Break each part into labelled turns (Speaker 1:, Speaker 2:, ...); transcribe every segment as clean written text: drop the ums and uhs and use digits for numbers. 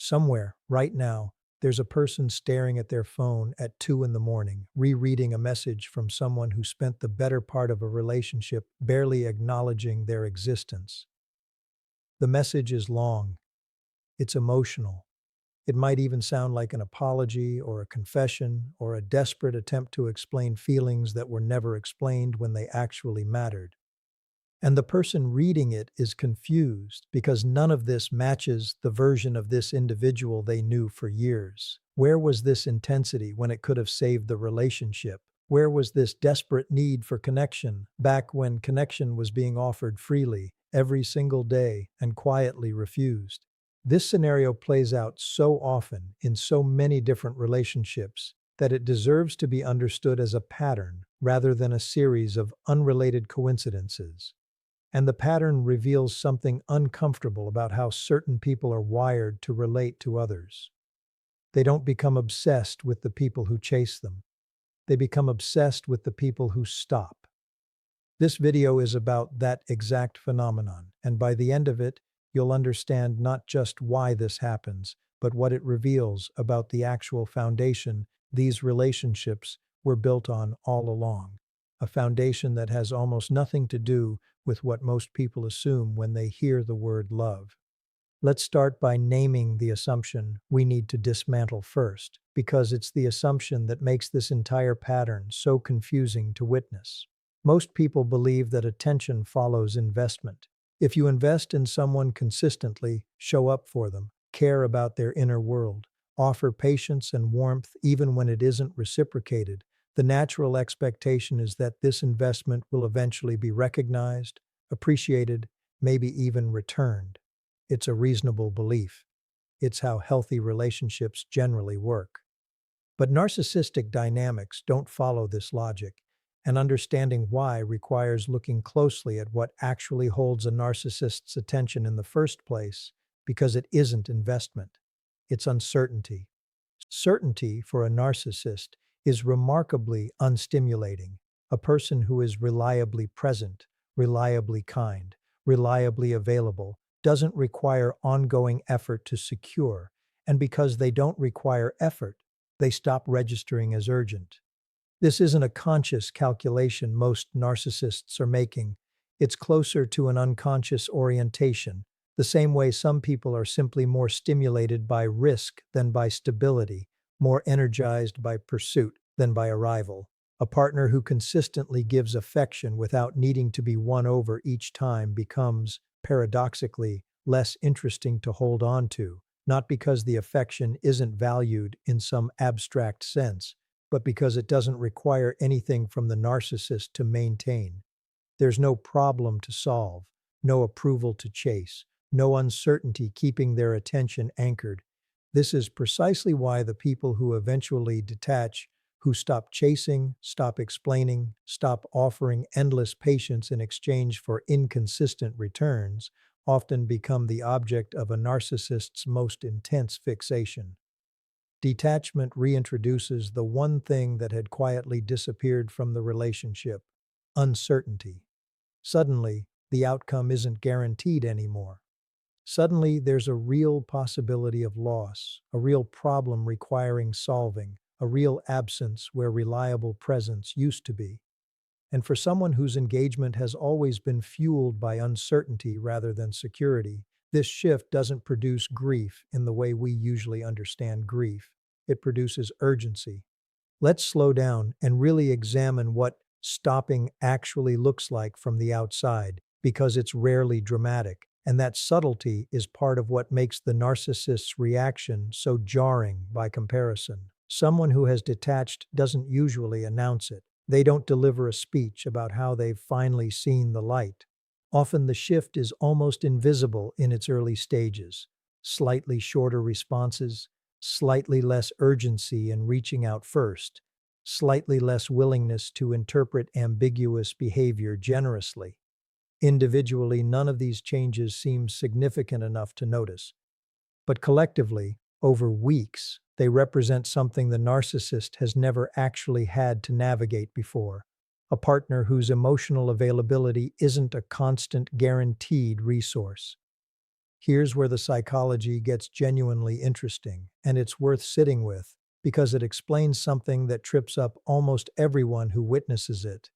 Speaker 1: Somewhere, right now, there's a person staring at their phone at 2 in the morning, rereading a message from someone who spent the better part of a relationship barely acknowledging their existence. The message is long, it's emotional. It might even sound like an apology or a confession or a desperate attempt to explain feelings that were never explained when they actually mattered. And the person reading it is confused because none of this matches the version of this individual they knew for years. Where was this intensity when it could have saved the relationship? Where was this desperate need for connection back when connection was being offered freely, every single day, and quietly refused? This scenario plays out so often in so many different relationships that it deserves to be understood as a pattern rather than a series of unrelated coincidences. And the pattern reveals something uncomfortable about how certain people are wired to relate to others. They don't become obsessed with the people who chase them. They become obsessed with the people who stop. This video is about that exact phenomenon, and by the end of it, you'll understand not just why this happens, but what it reveals about the actual foundation these relationships were built on all along. A foundation that has almost nothing to do with what most people assume when they hear the word love. Let's start by naming the assumption we need to dismantle first, because it's the assumption that makes this entire pattern so confusing to witness. Most people believe that attention follows investment. If you invest in someone consistently, show up for them, care about their inner world, offer patience and warmth even when it isn't reciprocated, the natural expectation is that this investment will eventually be recognized, appreciated, maybe even returned. It's a reasonable belief. It's how healthy relationships generally work. But narcissistic dynamics don't follow this logic, and understanding why requires looking closely at what actually holds a narcissist's attention in the first place, because it isn't investment. It's uncertainty. Certainty for a narcissist is remarkably unstimulating. A person who is reliably present, reliably kind, reliably available, doesn't require ongoing effort to secure, and because they don't require effort, they stop registering as urgent. This isn't a conscious calculation most narcissists are making. It's closer to an unconscious orientation, the same way some people are simply more stimulated by risk than by stability, more energized by pursuit than by arrival. A partner who consistently gives affection without needing to be won over each time becomes, paradoxically, less interesting to hold on to, not because the affection isn't valued in some abstract sense, but because it doesn't require anything from the narcissist to maintain. There's no problem to solve, no approval to chase, no uncertainty keeping their attention anchored. This is precisely why the people who eventually detach, who stop chasing, stop explaining, stop offering endless patience in exchange for inconsistent returns, often become the object of a narcissist's most intense fixation. Detachment reintroduces the one thing that had quietly disappeared from the relationship: uncertainty. Suddenly, the outcome isn't guaranteed anymore. Suddenly, there's a real possibility of loss, a real problem requiring solving, a real absence where reliable presence used to be. And for someone whose engagement has always been fueled by uncertainty rather than security, this shift doesn't produce grief in the way we usually understand grief. It produces urgency. Let's slow down and really examine what stopping actually looks like from the outside, because it's rarely dramatic, and that subtlety is part of what makes the narcissist's reaction so jarring by comparison. Someone who has detached doesn't usually announce it. They don't deliver a speech about how they've finally seen the light. Often the shift is almost invisible in its early stages. Slightly shorter responses, slightly less urgency in reaching out first, slightly less willingness to interpret ambiguous behavior generously. Individually, none of these changes seem significant enough to notice. But collectively, over weeks, they represent something the narcissist has never actually had to navigate before: a partner whose emotional availability isn't a constant, guaranteed resource. Here's where the psychology gets genuinely interesting, and it's worth sitting with because it explains something that trips up almost everyone who witnesses it.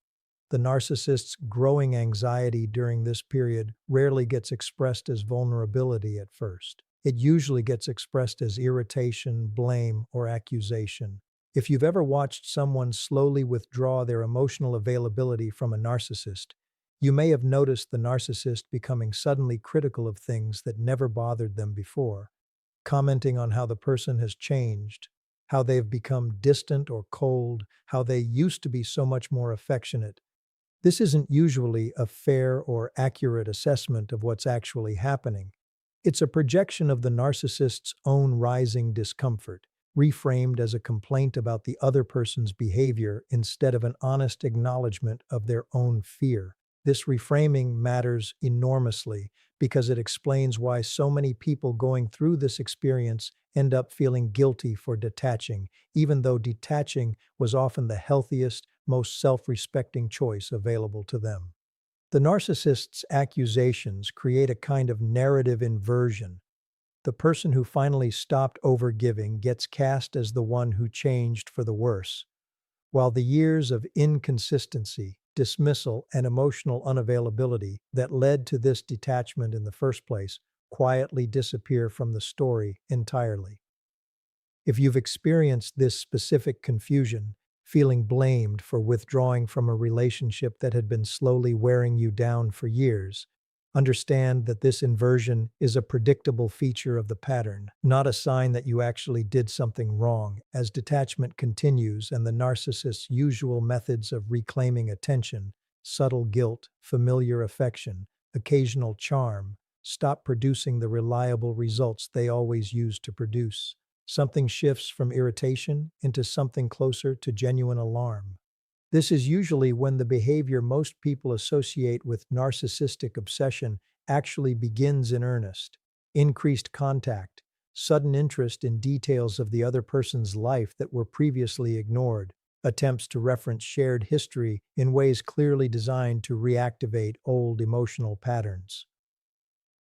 Speaker 1: The narcissist's growing anxiety during this period rarely gets expressed as vulnerability at first. It usually gets expressed as irritation, blame, or accusation. If you've ever watched someone slowly withdraw their emotional availability from a narcissist, you may have noticed the narcissist becoming suddenly critical of things that never bothered them before, commenting on how the person has changed, how they've become distant or cold, how they used to be so much more affectionate. This isn't usually a fair or accurate assessment of what's actually happening. It's a projection of the narcissist's own rising discomfort, reframed as a complaint about the other person's behavior instead of an honest acknowledgement of their own fear. This reframing matters enormously because it explains why so many people going through this experience end up feeling guilty for detaching, even though detaching was often the healthiest, most self respecting choice available to them. The narcissist's accusations create a kind of narrative inversion. The person who finally stopped overgiving gets cast as the one who changed for the worse, while the years of inconsistency, dismissal, and emotional unavailability that led to this detachment in the first place quietly disappear from the story entirely. If you've experienced this specific confusion, feeling blamed for withdrawing from a relationship that had been slowly wearing you down for years, understand that this inversion is a predictable feature of the pattern, not a sign that you actually did something wrong. As detachment continues and the narcissist's usual methods of reclaiming attention, subtle guilt, familiar affection, occasional charm, stop producing the reliable results they always used to produce. Something shifts from irritation into something closer to genuine alarm. This is usually when the behavior most people associate with narcissistic obsession actually begins in earnest. Increased contact, sudden interest in details of the other person's life that were previously ignored, attempts to reference shared history in ways clearly designed to reactivate old emotional patterns.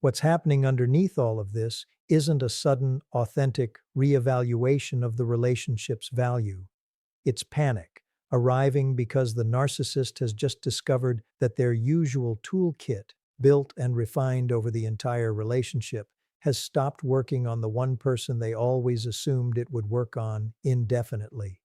Speaker 1: What's happening underneath all of this isn't a sudden, authentic reevaluation of the relationship's value. It's panic, arriving because the narcissist has just discovered that their usual toolkit, built and refined over the entire relationship, has stopped working on the one person they always assumed it would work on indefinitely.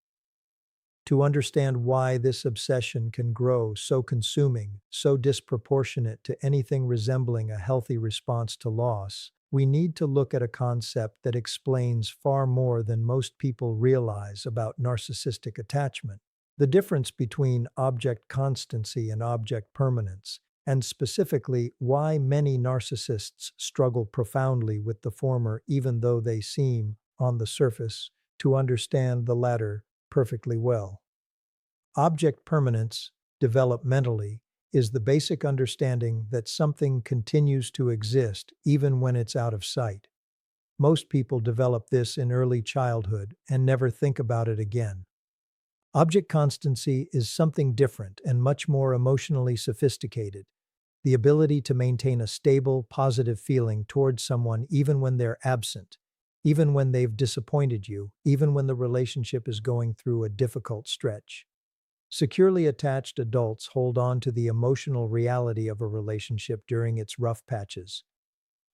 Speaker 1: To understand why this obsession can grow so consuming, so disproportionate to anything resembling a healthy response to loss, we need to look at a concept that explains far more than most people realize about narcissistic attachment. The difference between object constancy and object permanence, and specifically why many narcissists struggle profoundly with the former even though they seem, on the surface, to understand the latter perfectly well. Object permanence, developmentally, is the basic understanding that something continues to exist even when it's out of sight. Most people develop this in early childhood and never think about it again. Object constancy is something different and much more emotionally sophisticated. The ability to maintain a stable, positive feeling towards someone even when they're absent, even when they've disappointed you, even when the relationship is going through a difficult stretch. Securely attached adults hold on to the emotional reality of a relationship during its rough patches.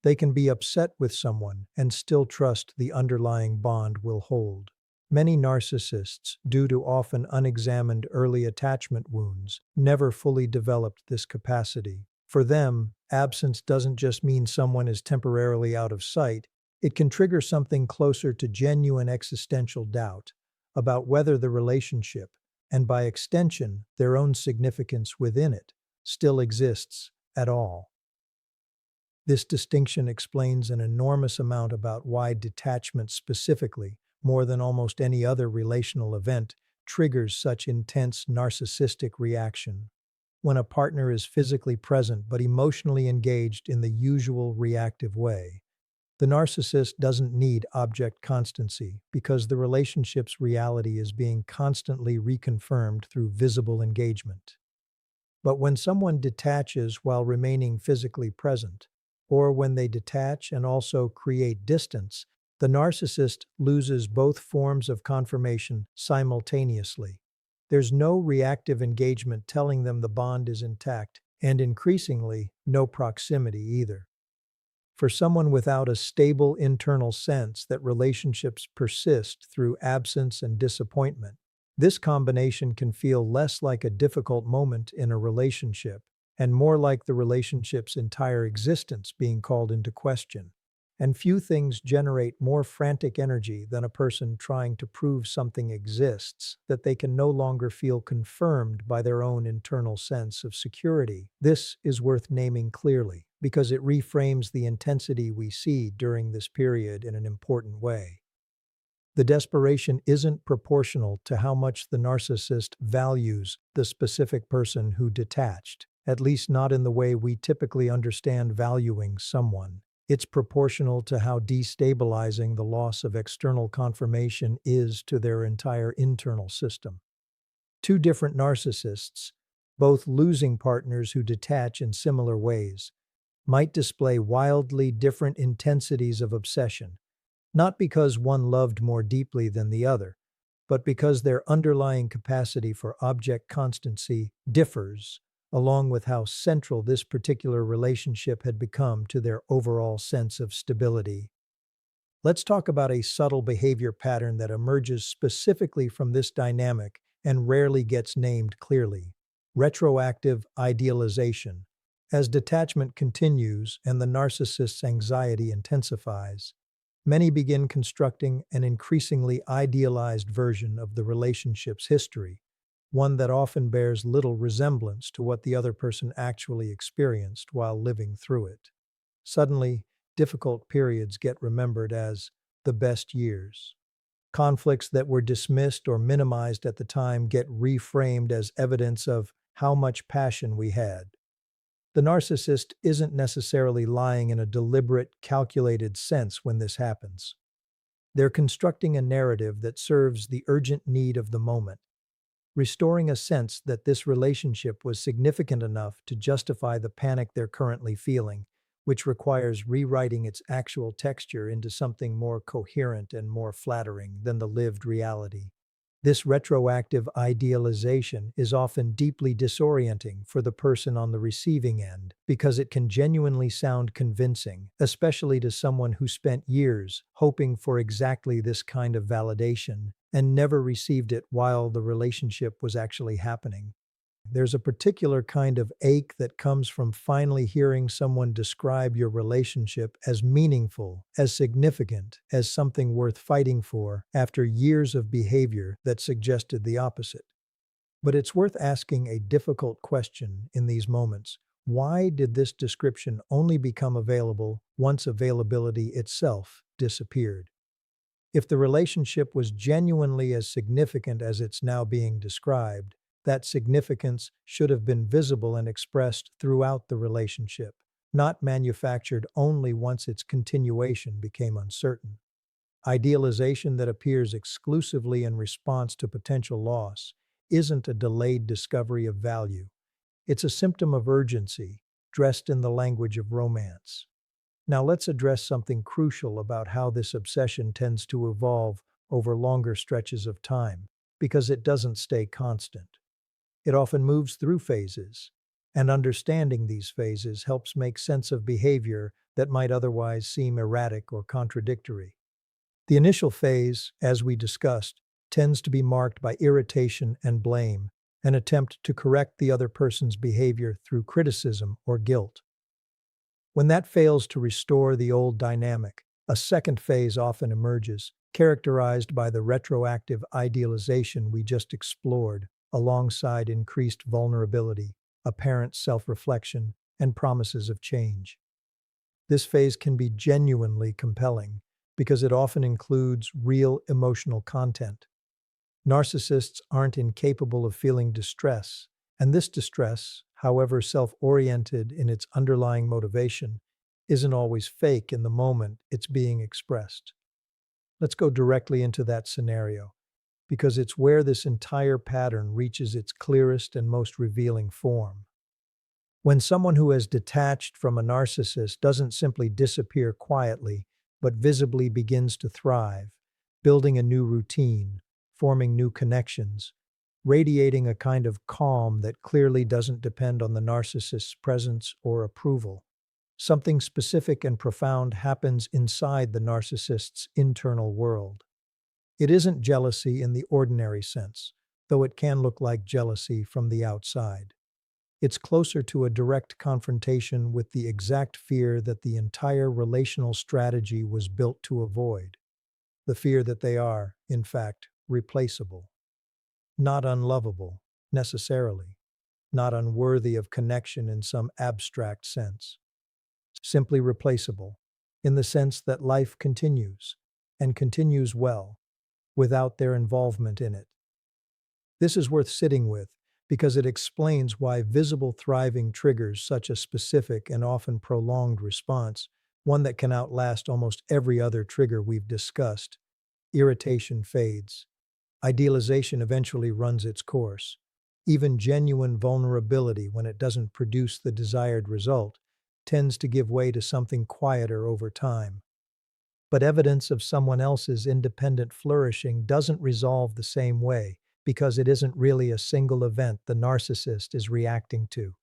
Speaker 1: They can be upset with someone and still trust the underlying bond will hold. Many narcissists, due to often unexamined early attachment wounds, never fully developed this capacity. For them, absence doesn't just mean someone is temporarily out of sight, it can trigger something closer to genuine existential doubt about whether the relationship, and by extension, their own significance within it, still exists at all. This distinction explains an enormous amount about why detachment specifically, more than almost any other relational event, triggers such intense narcissistic reaction. When a partner is physically present but emotionally engaged in the usual reactive way, the narcissist doesn't need object constancy because the relationship's reality is being constantly reconfirmed through visible engagement. But when someone detaches while remaining physically present, or when they detach and also create distance, the narcissist loses both forms of confirmation simultaneously. There's no reactive engagement telling them the bond is intact, and increasingly, no proximity either. For someone without a stable internal sense that relationships persist through absence and disappointment, this combination can feel less like a difficult moment in a relationship and more like the relationship's entire existence being called into question. And few things generate more frantic energy than a person trying to prove something exists that they can no longer feel confirmed by their own internal sense of security. This is worth naming clearly because it reframes the intensity we see during this period in an important way. The desperation isn't proportional to how much the narcissist values the specific person who detached, at least not in the way we typically understand valuing someone. It's proportional to how destabilizing the loss of external confirmation is to their entire internal system. Two different narcissists, both losing partners who detach in similar ways, might display wildly different intensities of obsession, not because one loved more deeply than the other, but because their underlying capacity for object constancy differs, along with how central this particular relationship had become to their overall sense of stability. Let's talk about a subtle behavior pattern that emerges specifically from this dynamic and rarely gets named clearly: retroactive idealization. As detachment continues and the narcissist's anxiety intensifies, many begin constructing an increasingly idealized version of the relationship's history, one that often bears little resemblance to what the other person actually experienced while living through it. Suddenly, difficult periods get remembered as the best years. Conflicts that were dismissed or minimized at the time get reframed as evidence of how much passion we had. The narcissist isn't necessarily lying in a deliberate, calculated sense when this happens. They're constructing a narrative that serves the urgent need of the moment, restoring a sense that this relationship was significant enough to justify the panic they're currently feeling, which requires rewriting its actual texture into something more coherent and more flattering than the lived reality. This retroactive idealization is often deeply disorienting for the person on the receiving end because it can genuinely sound convincing, especially to someone who spent years hoping for exactly this kind of validation and never received it while the relationship was actually happening. There's a particular kind of ache that comes from finally hearing someone describe your relationship as meaningful, as significant, as something worth fighting for, after years of behavior that suggested the opposite. But it's worth asking a difficult question in these moments. Why did this description only become available once availability itself disappeared? If the relationship was genuinely as significant as it's now being described, that significance should have been visible and expressed throughout the relationship, not manufactured only once its continuation became uncertain. Idealization that appears exclusively in response to potential loss isn't a delayed discovery of value. It's a symptom of urgency, dressed in the language of romance. Now let's address something crucial about how this obsession tends to evolve over longer stretches of time, because it doesn't stay constant. It often moves through phases, and understanding these phases helps make sense of behavior that might otherwise seem erratic or contradictory. The initial phase, as we discussed, tends to be marked by irritation and blame, an attempt to correct the other person's behavior through criticism or guilt. When that fails to restore the old dynamic, a second phase often emerges, characterized by the retroactive idealization we just explored, alongside increased vulnerability, apparent self-reflection, and promises of change. This phase can be genuinely compelling because it often includes real emotional content. Narcissists aren't incapable of feeling distress, and this distress, however self-oriented in its underlying motivation, isn't always fake in the moment it's being expressed. Let's go directly into that scenario, because it's where this entire pattern reaches its clearest and most revealing form. When someone who has detached from a narcissist doesn't simply disappear quietly, but visibly begins to thrive, building a new routine, forming new connections, radiating a kind of calm that clearly doesn't depend on the narcissist's presence or approval. Something specific and profound happens inside the narcissist's internal world. It isn't jealousy in the ordinary sense, though it can look like jealousy from the outside. It's closer to a direct confrontation with the exact fear that the entire relational strategy was built to avoid. The fear that they are, in fact, replaceable. Not unlovable, necessarily. Not unworthy of connection in some abstract sense. Simply replaceable, in the sense that life continues, and continues well, without their involvement in it. This is worth sitting with because it explains why visible thriving triggers such a specific and often prolonged response, one that can outlast almost every other trigger we've discussed. Irritation fades. Idealization eventually runs its course. Even genuine vulnerability, when it doesn't produce the desired result, tends to give way to something quieter over time. But evidence of someone else's independent flourishing doesn't resolve the same way because it isn't really a single event the narcissist is reacting to.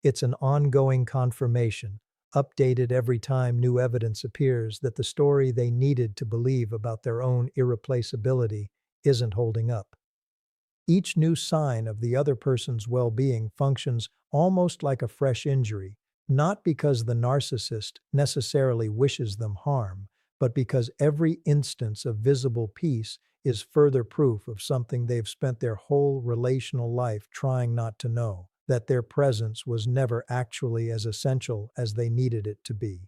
Speaker 1: It's an ongoing confirmation, updated every time new evidence appears that the story they needed to believe about their own irreplaceability isn't holding up. Each new sign of the other person's well-being functions almost like a fresh injury, not because the narcissist necessarily wishes them harm, but because every instance of visible peace is further proof of something they've spent their whole relational life trying not to know, that their presence was never actually as essential as they needed it to be.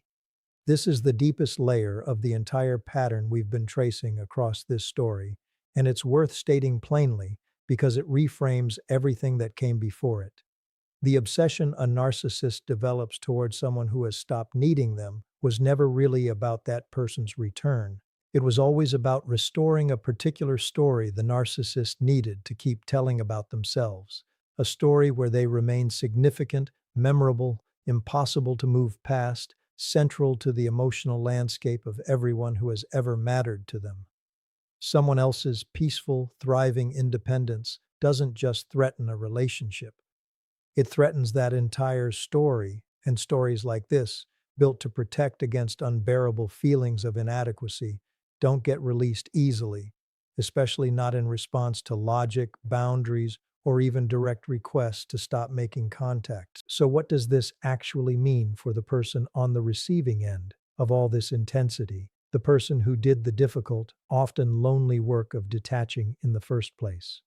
Speaker 1: This is the deepest layer of the entire pattern we've been tracing across this story, and it's worth stating plainly because it reframes everything that came before it. The obsession a narcissist develops towards someone who has stopped needing them was never really about that person's return. It was always about restoring a particular story the narcissist needed to keep telling about themselves, a story where they remain significant, memorable, impossible to move past, central to the emotional landscape of everyone who has ever mattered to them. Someone else's peaceful, thriving independence doesn't just threaten a relationship. It threatens that entire story, and stories like this, built to protect against unbearable feelings of inadequacy, don't get released easily, especially not in response to logic, boundaries, or even direct requests to stop making contact. So, what does this actually mean for the person on the receiving end of all this intensity? The person who did the difficult, often lonely work of detaching in the first place.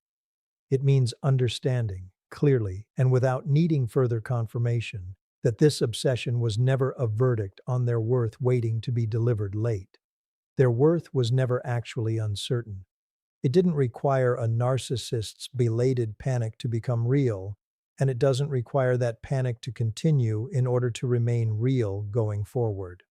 Speaker 1: It means understanding, clearly, and without needing further confirmation, that this obsession was never a verdict on their worth waiting to be delivered late. Their worth was never actually uncertain. It didn't require a narcissist's belated panic to become real, and it doesn't require that panic to continue in order to remain real going forward.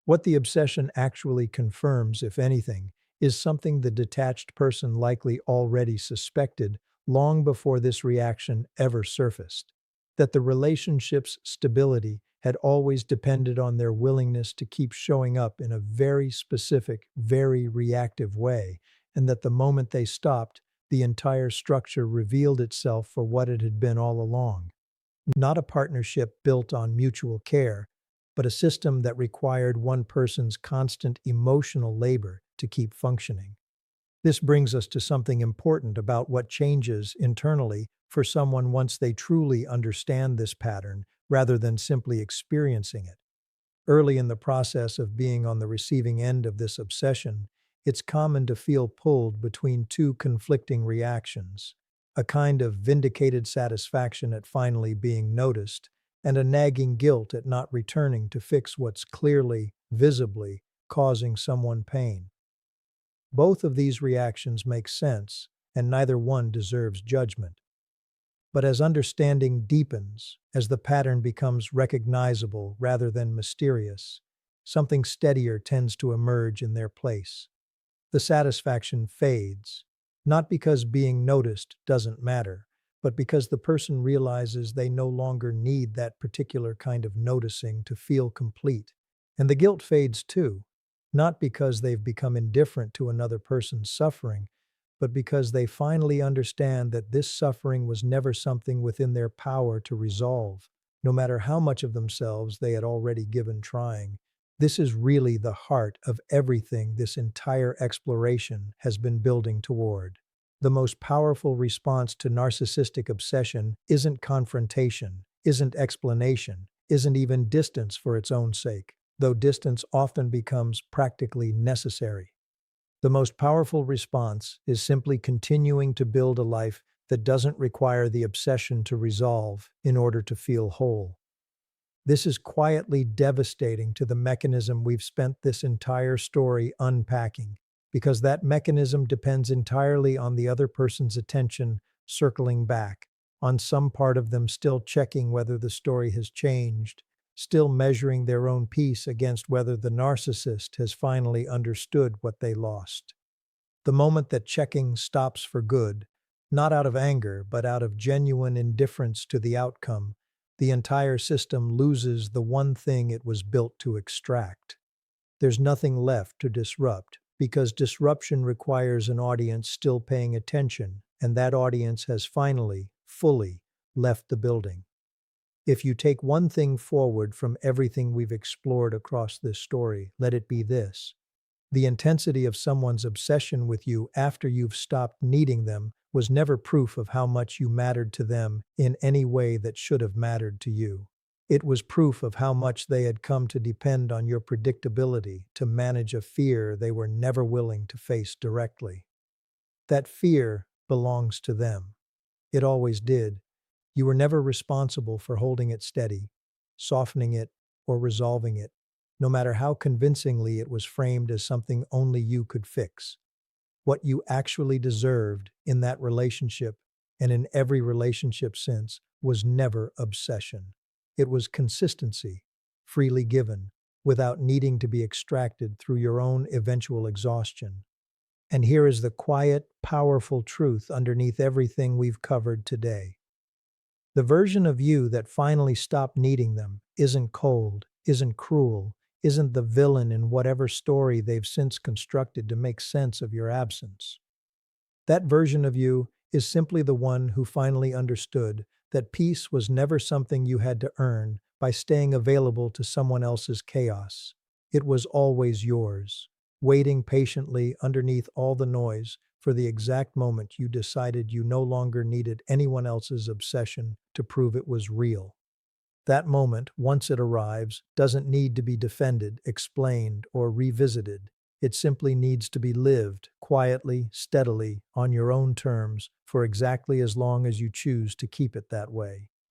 Speaker 1: What the obsession actually confirms, if anything, is something the detached person likely already suspected long before this reaction ever surfaced, that the relationship's stability had always depended on their willingness to keep showing up in a very specific, very reactive way, and that the moment they stopped, the entire structure revealed itself for what it had been all along. Not a partnership built on mutual care, but a system that required one person's constant emotional labor to keep functioning. This brings us to something important about what changes internally for someone once they truly understand this pattern rather than simply experiencing it. Early in the process of being on the receiving end of this obsession, it's common to feel pulled between two conflicting reactions, a kind of vindicated satisfaction at finally being noticed, and a nagging guilt at not returning to fix what's clearly, visibly, causing someone pain. Both of these reactions make sense, and neither one deserves judgment. But as understanding deepens, as the pattern becomes recognizable rather than mysterious, something steadier tends to emerge in their place. The satisfaction fades, not because being noticed doesn't matter, but because the person realizes they no longer need that particular kind of noticing to feel complete. And the guilt fades too, not because they've become indifferent to another person's suffering, but because they finally understand that this suffering was never something within their power to resolve, no matter how much of themselves they had already given trying. This is really the heart of everything this entire exploration has been building toward. The most powerful response to narcissistic obsession isn't confrontation, isn't explanation, isn't even distance for its own sake, though distance often becomes practically necessary. The most powerful response is simply continuing to build a life that doesn't require the obsession to resolve in order to feel whole. This is quietly devastating to the mechanism we've spent this entire story unpacking, because that mechanism depends entirely on the other person's attention circling back, on some part of them still checking whether the story has changed, still measuring their own peace against whether the narcissist has finally understood what they lost. The moment that checking stops for good, not out of anger, but out of genuine indifference to the outcome, the entire system loses the one thing it was built to extract. There's nothing left to disrupt, because disruption requires an audience still paying attention, and that audience has finally, fully, left the building. If you take one thing forward from everything we've explored across this story, let it be this. The intensity of someone's obsession with you after you've stopped needing them was never proof of how much you mattered to them in any way that should have mattered to you. It was proof of how much they had come to depend on your predictability to manage a fear they were never willing to face directly. That fear belongs to them. It always did. You were never responsible for holding it steady, softening it, or resolving it, no matter how convincingly it was framed as something only you could fix. What you actually deserved in that relationship, and in every relationship since, was never obsession. It was consistency, freely given, without needing to be extracted through your own eventual exhaustion. And here is the quiet, powerful truth underneath everything we've covered today. The version of you that finally stopped needing them isn't cold, isn't cruel, isn't the villain in whatever story they've since constructed to make sense of your absence. That version of you is simply the one who finally understood that peace was never something you had to earn by staying available to someone else's chaos. It was always yours, waiting patiently underneath all the noise for the exact moment you decided you no longer needed anyone else's obsession to prove it was real. That moment, once it arrives, doesn't need to be defended, explained, or revisited. It simply needs to be lived, quietly, steadily, on your own terms, for exactly as long as you choose to keep it that way.